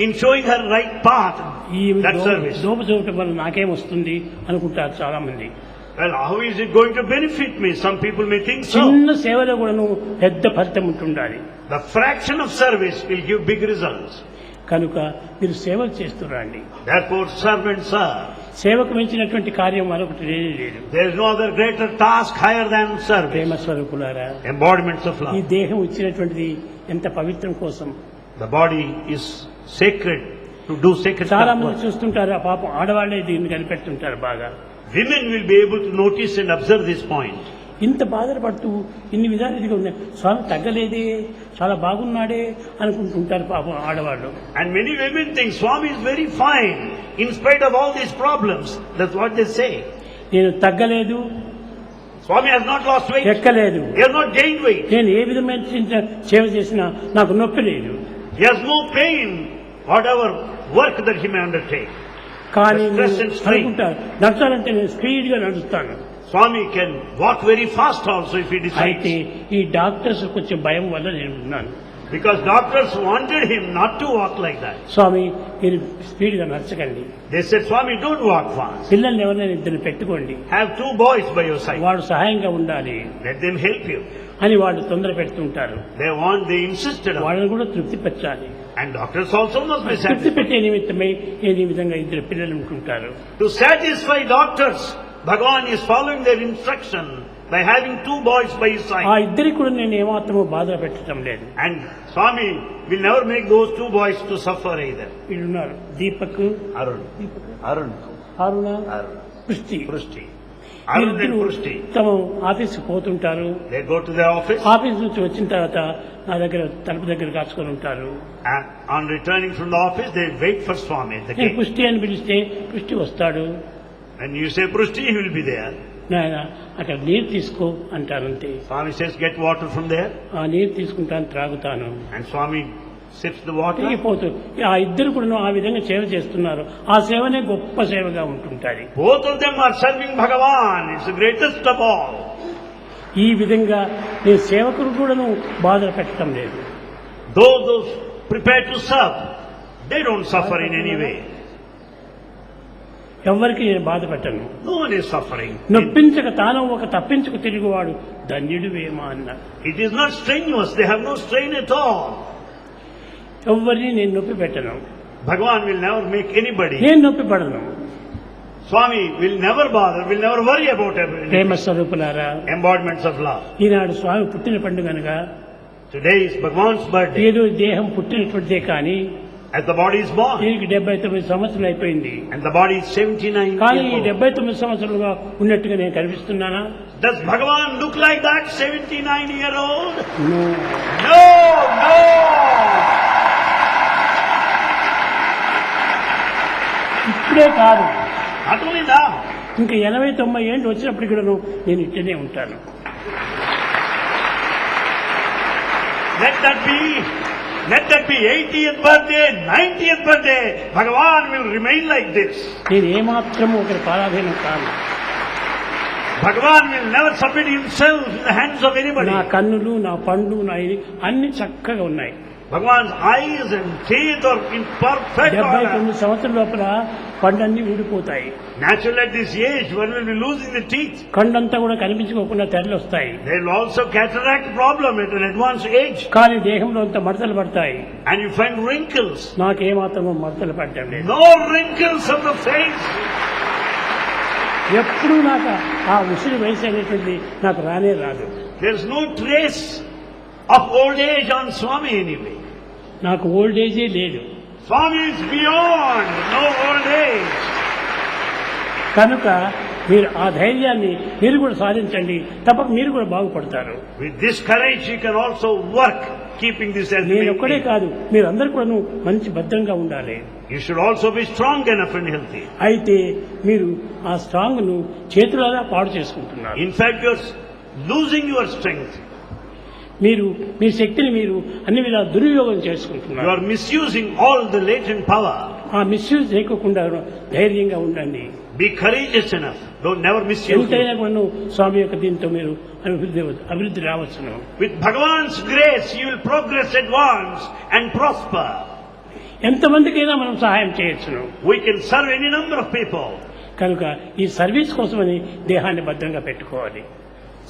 in showing her right path, ఈ that service. దోప చూపడం వల్ల నాకేం వస్తుంది అనుకుంటారు చాలా మంది. Well, how is it going to benefit me? Some people may think so. చిన్న సేవలో కూడాను పెద్ద ఫలితం ఉంటుండాలి. The fraction of service will give big results. కనుక మీరు సేవలు చేస్తురండి. Therefore, serve and serve. సేవకు మించినటువంటి కార్యం మరొకటి లేదు. There is no other greater task higher than service. ప్రేమ స్వరూపులారా, Embodiments of ఈ love. దేహం ఇచ్చినటువంటిది ఎంత పవిత్రం కోసం. The body is sacred to do sacred చాలా work. మంది చూస్తుంటారు, ఆ పాపం ఆడవాళ్లే దీన్ని కనిపెడుతుంటారు బాగా. Women will be able to notice and observe this point. ఇంత బాధలు పడుతూ ఇన్ని విధాలు ఇదిగా ఉన్నాయి, స్వామి తగ్గలేదే, చాలా బాగున్నాడే అనుకుంటుంటారు పాపం ఆడవాళ్ళు. And many women think Swami is very fine in spite of all these problems. That's what they say. నేను తగ్గలేదు, Swami has not lost weight. ఎక్కలేదు, He has not gained weight. నేను ఏ విధమైన సేవ చేసినా నాకు నొప్పి లేదు. He has no pain, whatever work that he may undertake. కానీ The stress and strain. అనుకుంటారు నడచాలంటే నేను స్పీడ్ గా నడుస్తాను. Swami can walk very fast also if he అయితే decides. ఈ డాక్టర్స్ కొంచెం భయం వల్ల నేను ఉన్నాను. Because doctors wanted him not to walk like that. స్వామి మీరు స్పీడ్ గా నడచకండి, They said, Swami, don't walk fast. పిల్లల్ని ఎవరైనా ఇద్దరు పెట్టుకోండి, Have 2 boys by your side. వాడు సహాయంగా ఉండాలి Let them help you. అని వాళ్ళు తొందర పెడుతుంటారు. They insisted on it. వాళ్ళని కూడా తృప్తి పెట్టాలి. And doctors also must be తృప్తి satisfied. పెట్టే నిమిత్తమై ఈ విధంగా ఇద్దరు పిల్లలు ఉంటుంటారు. To satisfy doctors, Bhagavan is following their instruction by having 2 boys by his ఆ side. ఇద్దరికి కూడా నేను ఏమాత్రమూ బాధ పెట్టడం లేదు. And Swami will never make those 2 boys to suffer either. వీళ్ళున్నారు Deepak, Arun. Aruna, కృష్టి. Prushti. Arun and Prushti. తమ ఆఫీస్కి పోతుంటారు. They go to their office office నుంచి వచ్చిన తర్వాత నా దగ్గర తలుపు దగ్గర కాచుకొని ఉంటారు. and on returning from the office they wait for Swami at the నేను gate. కృష్టి అని పిలిస్తే కృష్టి వస్తాడు. When you say Prushti, he will be there. నాయన అక్కడ నీరు తీసుకో అంటారంతే. Swami says, get water from there. ఆ నీరు తీసుకుంటాను, త్రాగుతాను, And Swami sips the water. తిరిగిపోతూ ఆ ఇద్దరు కూడా ఆ విధంగా సేవ చేస్తున్నారు. ఆ సేవనే గొప్ప సేవగా ఉంటుంటారు. Both of them are serving Bhagavan. It's the greatest of all. ఈ విధంగా నేను సేవకులు కూడాను బాధలు పెట్టడం లేదు. Those prepared to serve, they don't suffer in any way. ఎవరికి నేను బాధ పెట్టను. No one is suffering. నొప్పించక తాను ఒక తప్పించుకు తిరుగువాడు ధన్యుడు వేమా అన్నారు. It is not strenuous. They have no strain at all. ఎవరిని నేను నొప్పి పెట్టను, Bhagavan will never make anybody. నేను నొప్పి పడను. Swami will never bother, will never worry about everything. ప్రేమ స్వరూపులారా, Embodiments of love. ఈనాడు స్వామి పుట్టిన పండుగనగా Today is Bhagavan's birthday. ఏదో దేహం పుట్టినటువంటిదే కానీ As the body is born. దీనికి 79 సంవత్సరాలు అయిపోయింది. And the body is 79 కానీ ఈ years old. 79 సంవత్సరాలుగా ఉన్నట్టుగా నేను కనిపిస్తున్నానా? Does Bhagavan look like that 79-year-old? No. No, no. ఇప్పుడే కాదు, Not only now. ఇంకా 80-90 ఏళ్ళు వచ్చినప్పటికి కూడా నేను ఇట్టనే ఉంటాను. Let that be 80th birthday, 90th birthday. Bhagavan will remain like this. నేను ఏమాత్రము ఒకరి పారాధీనం కాదు. Bhagavan will never submit himself in the hands of anybody. నా కన్నులు, నా పండ్లు, నా ఇది అన్ని చక్కగా ఉన్నాయి. Bhagavan's eyes and teeth are in perfect 79 order. సంవత్సరం లోపల పండ్లన్నీ ఊడిపోతాయి. Naturally at this age, one will be losing the teeth. కండంతా కూడా కనిపించుకోకుండా తెరలు వస్తాయి. There will also cataract problem at an advanced age. కానీ దేహంలో అంత మడతలు పడతాయి. And you find wrinkles. నాకేమాత్రమో మడతలు పడటం లేదు. No wrinkles of the face. ఎప్పుడూ నాకు ఆ ఉసిరి వయసు అనేటువంటి నాకు రానే రాదు. There is no trace of old age on Swami anyway. నాకు ఓల్డ్ ఏజే లేదు. Swami is beyond no old age. కనుక మీరు ఆ ధైర్యాన్ని మీరు కూడా సాధించండి, తప్పక మీరు కూడా బాగుపడతారు. With this courage you can also work keeping this health. నేను ఒక్కడే కాదు, మీరందరూ కూడా మంచి భద్రంగా ఉండాలి. You should also be strong enough and healthy. అయితే మీరు ఆ స్ట్రాంగ్ ను చేతులారా పాడు చేసుకుంటున్నారు. In fact, you're losing your strength. మీరు మీ శక్తిని మీరు అన్ని విధాల దుర్వినియోగం You చేసుకుంటున్నారు. are misusing all the latent power. ఆ మిస్యూజ్ చేయకుండా ధైర్యంగా ఉండండి. Be courageous enough. Don't never misuse ఎంతైనా it. కూడా స్వామి యొక్క దీంతో మీరు అభివృద్ధి రావచ్చును. With Bhagavan's grace, you will progress, advance and prosper. ఎంతమందికైనా మనం సహాయం చేయొచ్చును. We can serve any number of people. కనుక ఈ సర్వీస్ కోసమని దేహాన్ని భద్రంగా పెట్టుకోవాలి.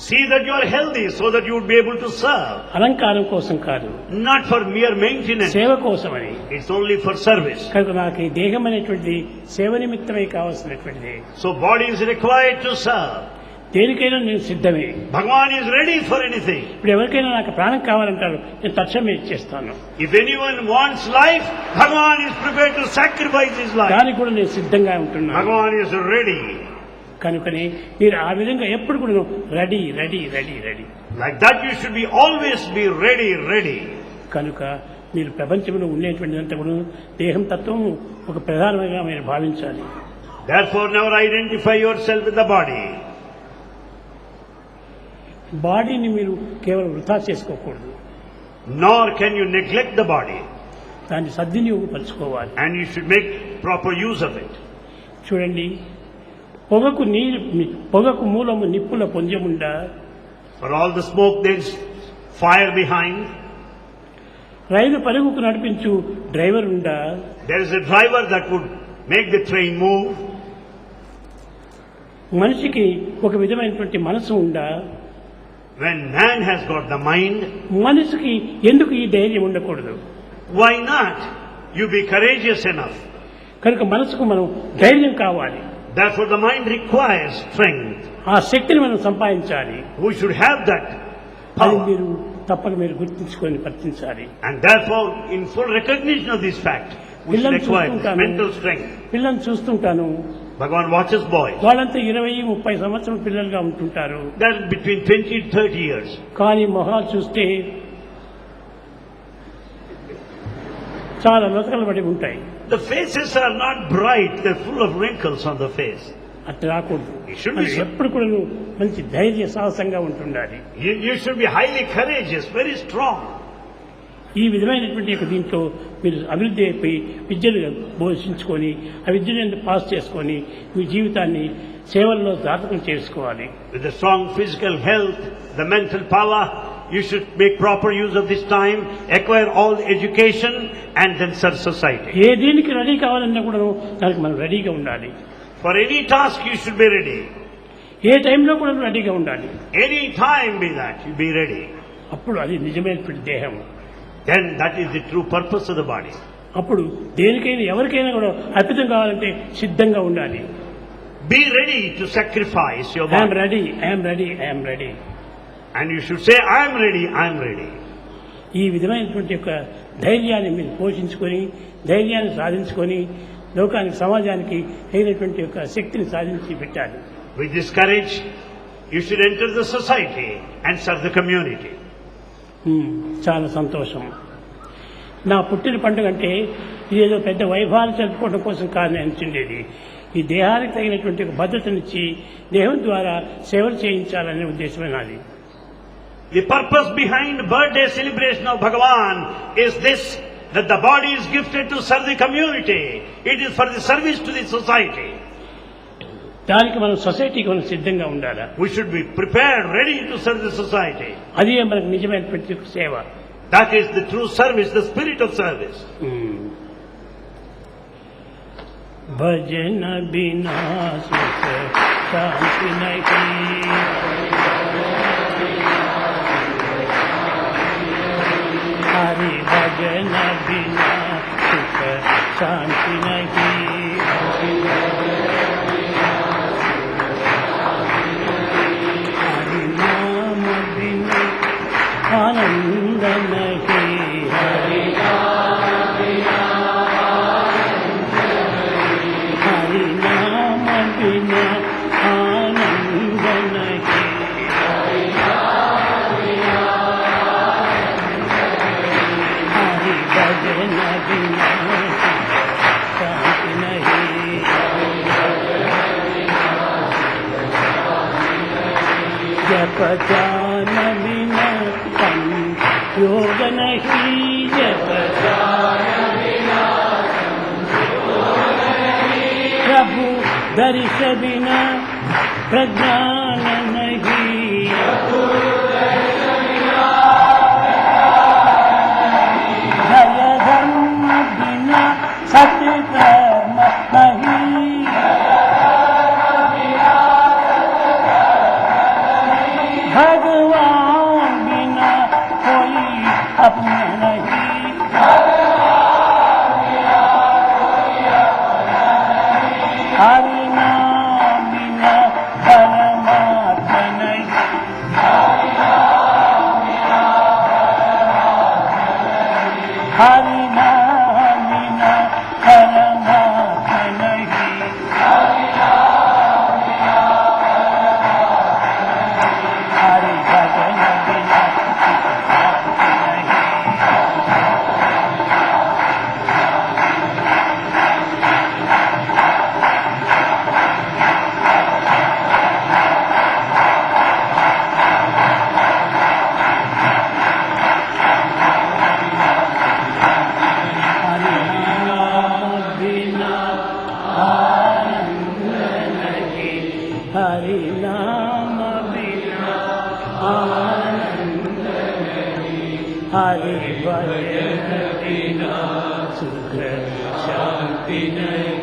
See that you are healthy so that you would be able to serve. అలంకారం కోసం కాదు, Not for mere maintenance. సేవ కోసమని. It's only for service. కనుక నాకు ఈ దేహం అనేటువంటిది సేవ నిమిత్తమై కావాల్సినటువంటిది. So body is required to serve. దేనికైనా నేను సిద్ధమే. Bhagavan is ready for anything. ఇప్పుడు ఎవరికైనా నాకు ప్రాణం కావాలంటారు, నేను తక్షణమే ఇచ్చేస్తాను. If anyone wants life, Bhagavan is prepared to sacrifice his life. దానికి కూడా నేను సిద్ధంగా ఉంటున్నాను. Bhagavan is ready. కనుకనే మీరు ఆ విధంగా ఎప్పుడు కూడా ready ready ready ready. Like that you should be always be ready, ready. కనుక మీరు ప్రపంచంలో ఉండేటువంటిదంతా కూడా దేహం తత్వం ఒక ప్రధానంగా మీరు భావించాలి. Therefore never identify yourself with the body. బాడీని మీరు కేవలం వృథా చేసుకోకూడదు. Nor can you neglect the body. దాన్ని సద్వినియోగపరచుకోవాలి. And you should make proper use of it. చూడండి, పొగకు మూలము నిప్పుల పొంజముండా. For all the smoke there is fire behind. రైలు పరుగుకు నడిపించు డ్రైవర్ ఉండా. There is a driver that would make the train move. మనిషికి ఒక విధమైనటువంటి మనసు ఉండా. When man has got the mind, మనిషికి ఎందుకు ఈ ధైర్యం ఉండకూడదు? why not? You be courageous enough. కనుక మనసుకు మనం ధైర్యం కావాలి. Therefore the mind requires strength. ఆ శక్తిని మనం సంపాదించాలి. We should have that అది power. మీరు తప్పక మీరు గుర్తించుకొని ప్రవర్తించాలి. And therefore, in full recognition of this fact, we should acquire this mental strength. పిల్లల్ని చూస్తుంటాను, Bhagavan watches boys. వాళ్ళంతా 20-30 సంవత్సరాల పిల్లలుగా ఉంటుంటారు. They're between 20 and 30 years. కానీ మొహాలు చూస్తే చాలా లతకలు పడి ఉంటాయి. The faces are not bright, they're full of wrinkles on the face. అట్లా రాకూడదు. It should be so. ఎప్పుడు కూడా నువ్వు మంచి ధైర్య సాహసంగా ఉంటుండాలి. You should be highly courageous, very strong. ఈ విధమైనటువంటి యొక్క దీంట్లో మీరు అభివృద్ధి అయిపోయి విద్యను బోధించుకొని ఆ విద్యను పాస్ చేసుకొని మీ జీవితాన్ని సేవల్లో జాతకం చేసుకోవాలి. With the strong physical health, the mental power, you should make proper use of this time, acquire all the education and then serve society. ఏ దీనికి రెడీ కావాలన్నా కూడా దానికి మనం రెడీగా ఉండాలి. For any task you should be ready. ఏ టైంలో కూడా రెడీగా ఉండాలి. Any time be that, you be ready. అప్పుడు అది నిజమైనటువంటి దేహం. Then that is the true purpose of the body. అప్పుడు దేనికైనా ఎవరికైనా కూడా అర్పితం కావాలంటే సిద్ధంగా ఉండాలి. Be ready to sacrifice your I'm body. Ready, I'm ready, I'm ready. And you should say, I am ready, I am ready. ఈ విధమైనటువంటి యొక్క ధైర్యాన్ని మీరు పోషించుకొని ధైర్యాన్ని సాధించుకొని లోకానికి సమాజానికి అయినటువంటి యొక్క శక్తిని సాధించి పెట్టాలి. With this courage, you should enter the society and serve the community. చాలా సంతోషం. నా పుట్టిన పండుగ అంటే ఇదేదో పెద్ద వైభవాలు జరుపుకోవడం కోసం కాదు అనిపించేది. ఈ దేహానికి తగినటువంటి ఒక భద్రతనిచ్చి దేహం ద్వారా సేవలు చేయించాలనే ఉద్దేశమే నాది. The purpose behind birthday celebration of Bhagavan is this, that the body is gifted to serve the community. It is for the service to the society. దానికి మనం సొసైటీకి మనం సిద్ధంగా ఉండాలి. We should be prepared, ready to serve the society. అదే మనకు నిజమైనటువంటి సేవ. That is the true service, the spirit of service. भजन बिना सुख शांति नहीं, हरि भजन बिना सुख शांति नहीं, हरि नाम बिना आनंद नहीं, हरि नाम बिना आनंद नहीं, हरि भजन बिना शांति नहीं, जप ध्यान बिना योग नहीं, जप प्रभु दर्श बिना प्रज्ञान नहीं, जय धर्म बिना सत्य कर्म नहीं, भगवान बिना कोई अपना नहीं, हरि नाम बिना परमात्मा नहीं, हरि नाम बिना परमात्मा नहीं, हरि भजन बिना शांति नहीं, हरि नाम बिना आनंद नहीं, हरि नाम बिना आनंद नहीं, हरि भजन बिना सुख शांति नहीं।